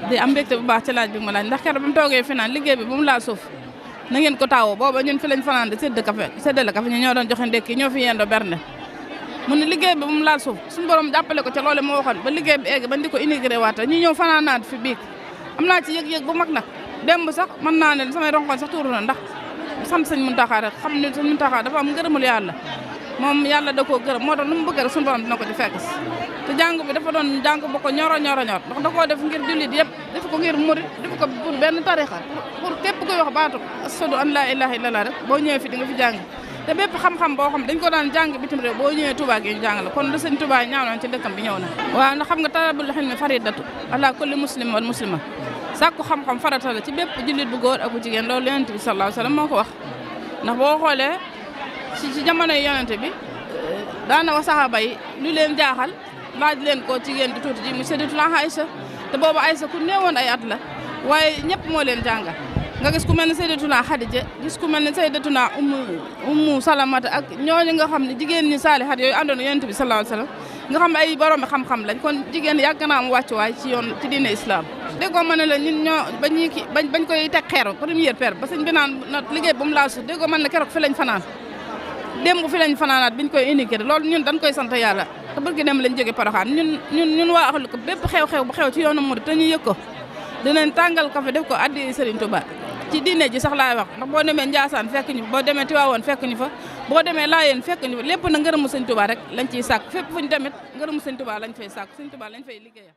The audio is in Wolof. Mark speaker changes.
Speaker 1: di am mbégte bu baax ci laaj bi ma laaj ndax keroog ba mu toogee fi naan liggéey bi bu mu laal suuf na ngeen ko taawoo booba ñun fi lañ fanaan di séddale café ñu ñoo doon joxe ndekki ñoo fi yendoo bernde mu ne liggéey bi bu mu laal suuf suñu borom jàppale ko ca loole moo waxoon ba liggéey bi egg ba di ko inauguré waata ñu ñëw fanaanaat fi biig am naa ci yëg-yëg bu mag nag démb sax mën naa ne samay ronkoon sax tuuru na ndax sant sëñ Muntaxa rek xam ne sëñ Muntaxa dafa am ngërëmul yàlla moom yàlla da koo gërëm moo tax nu mu bëgg rek suñu borom dina ko ci fekk te jàng bi dafa doon jàng bu ko ñoro ndax da koo def ngir jullit yëpp def ko ngir murit def ko pour benn tarixa pour képp koy wax baatu ashadu an laa ilaaha illallah rek boo ñëwee fi di nga fi jàng te bépp xam-xam boo xam dañ ko daan jàng bitim réew boo ñëwee Touba gi ñu jàng la kon lu sëñ Touba ñaanoon ci dëkkam bi ñëw na waaw ndax xam nga talabul ilmi faridatu ala kulli muslim wal muslima sàkku xam-xam farata la ci bépp jullit bu góor ak bu jigéen loolu yonent bi sallallahu alayhi wasallam moo ko wax ndax boo xoolee ci jamono yi yonent bi daana wax saxaaba yi lu leen jaaxal laaj leen ko ci jigéen di tuuti ji mu Sayyidatuna Aysa te boobu Aysa ku néewoon ay at la waaye ñëpp moo leen jàngal nga gis ku mel ne Sayyidatuna Xadija gis ku mel ne Sayyidatuna Ummu Salamata ak ñooñu nga xam ne jigéen ñi saalihat yooyu àndoon yonent bi sallallahu alayhi wasallam nga xam ne ay borom xam-xam lañ kon jigéen yàgg naa am wàccuwaay ci yoon ci diine islam déggoo ma ne la ñun ñoo bañ koy teg xeer première pierre ba sëñ bi naan na liggéey bu mu laa suuf déggoo man ne keroog fi lañ fanaan démb fi lañ fanaanaat biñ koy inauguré loolu ñun dañ koy sant yàlla te barki dem lañ jóge Porokhane ñun waa axlu ko bépp xew-xew bu xew ci yoonu murid te ñu yëg ko dinañ tàngal café def ko addi Serigne Touba ci diine ji sax laay wax ndax boo demee Ndiassane fekk ñu boo demee Tivaouane fekk ñu fa boo demee Laayeen fekk ñu fa lépp na ngërëmu Sëñ Touba rek lañ ciy sàkk fépp fu ñu demit ngërëmu Sëñ Touba lañ fay sàkk Sëñ Touba lañ fay liggéeyal